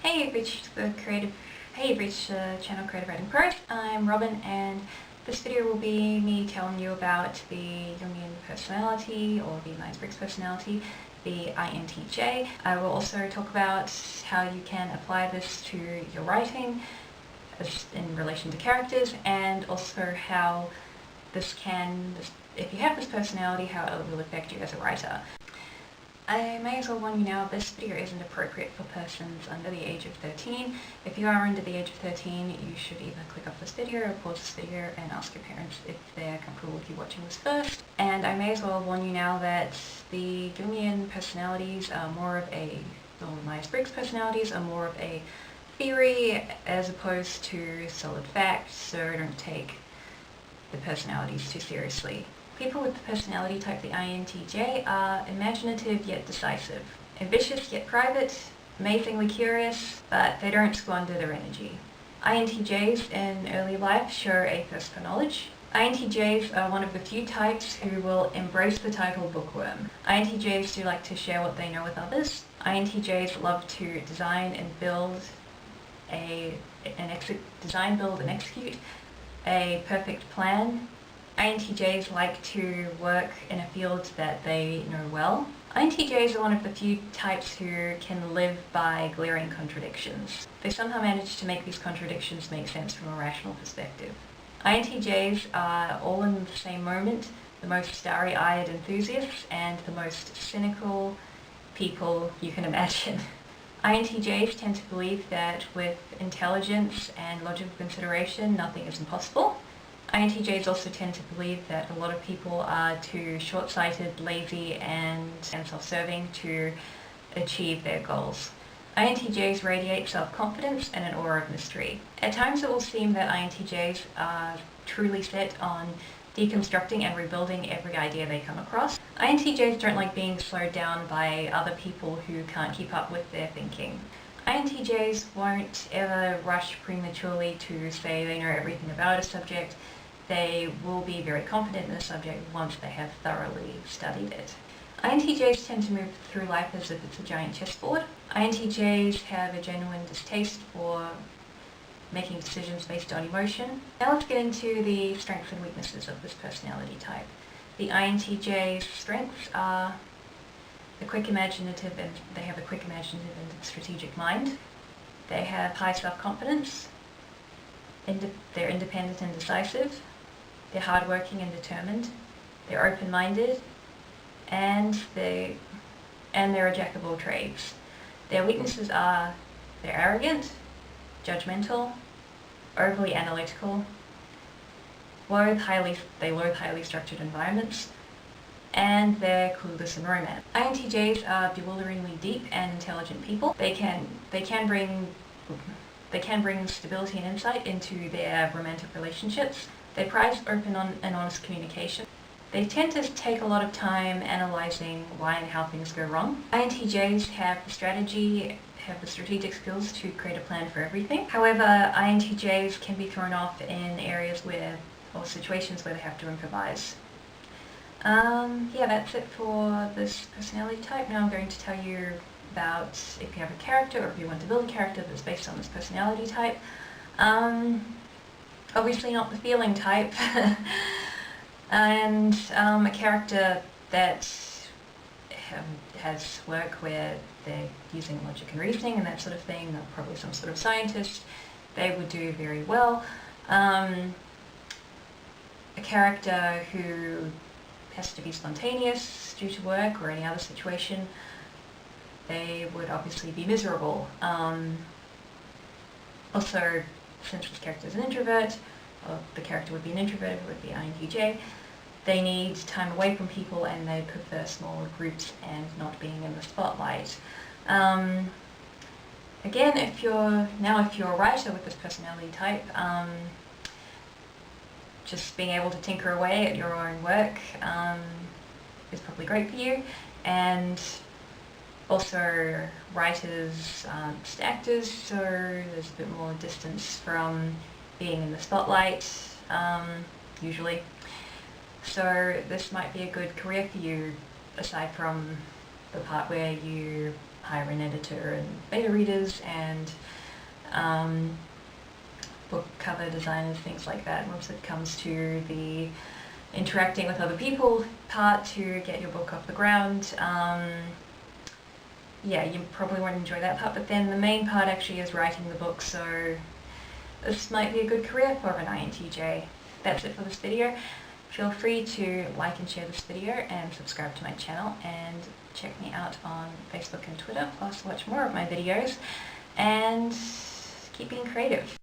You've reached the channel Creative Writing Prose. I'm Robin, and this video will be me telling you about the Jungian personality, or the Myers Briggs Personality, the INTJ. I will also talk about how you can apply this to your writing in relation to characters, and also how this can, if you have this personality, how it will affect you as a writer. I may as well warn you now, this video isn't appropriate for persons under the age of 13. If you are under the age of 13, you should either click off this video or pause this video and ask your parents if they're comfortable with you watching this first. And I may as well warn you now that the Jungian personalities are more of a, or Myers Briggs personalities are more of a theory as opposed to solid facts, so don't take the personalities too seriously. People with the personality type the INTJ are imaginative yet decisive, ambitious yet private, amazingly curious, but they don't squander their energy. INTJs in early life show a thirst for knowledge. INTJs are one of the few types who will embrace the title bookworm. INTJs do like to share what they know with others. INTJs love to design and execute a perfect plan. INTJs like to work in a field that they know well. INTJs are one of the few types who can live by glaring contradictions. They somehow manage to make these contradictions make sense from a rational perspective. INTJs are all in the same moment the most starry-eyed enthusiasts and the most cynical people you can imagine. INTJs tend to believe that with intelligence and logical consideration, nothing is impossible. INTJs also tend to believe that a lot of people are too short-sighted, lazy, and self-serving to achieve their goals. INTJs radiate self-confidence and an aura of mystery. At times it will seem that INTJs are truly set on deconstructing and rebuilding every idea they come across. INTJs don't like being slowed down by other people who can't keep up with their thinking. INTJs won't ever rush prematurely to say they know everything about a subject. They will be very confident in the subject once they have thoroughly studied it. INTJs tend to move through life as if it's a giant chessboard. INTJs have a genuine distaste for making decisions based on emotion. Now let's get into the strengths and weaknesses of this personality type. The INTJ's strengths are they have a quick imaginative and strategic mind. They have high self-confidence. They're independent and decisive. They're hardworking and determined. They're open-minded, and they're a jack of all trades. Their weaknesses are they're arrogant, judgmental, overly analytical, they loathe highly structured environments, and they're clueless in romance. INTJs are bewilderingly deep and intelligent people. They can bring stability and insight into their romantic relationships. They prize open and honest communication. They tend to take a lot of time analyzing why and how things go wrong. INTJs have the strategic skills to create a plan for everything. However, INTJs can be thrown off in areas or situations where they have to improvise. Yeah, that's it for this personality type. Now I'm going to tell you about if you have a character, or if you want to build a character that's based on this personality type. Obviously not the feeling type. And a character that has work where they're using logic and reasoning and that sort of thing, probably some sort of scientist, they would do very well. A character who has to be spontaneous due to work or any other situation, they would obviously be miserable. Also, since this character is an introvert, or the character would be an introvert, it would be INTJ, they need time away from people and they prefer smaller groups and not being in the spotlight. Again, if you're a writer with this personality type, just being able to tinker away at your own work is probably great for you. And also, writers aren't just actors, so there's a bit more distance from being in the spotlight, usually. So this might be a good career for you, aside from the part where you hire an editor and beta readers and book cover designers, things like that. Once it comes to the interacting with other people part to get your book off the ground, yeah, you probably won't enjoy that part, but then the main part actually is writing the book, so this might be a good career for an INTJ. That's it for this video. Feel free to like and share this video and subscribe to my channel, and check me out on Facebook and Twitter, plus watch more of my videos, and keep being creative.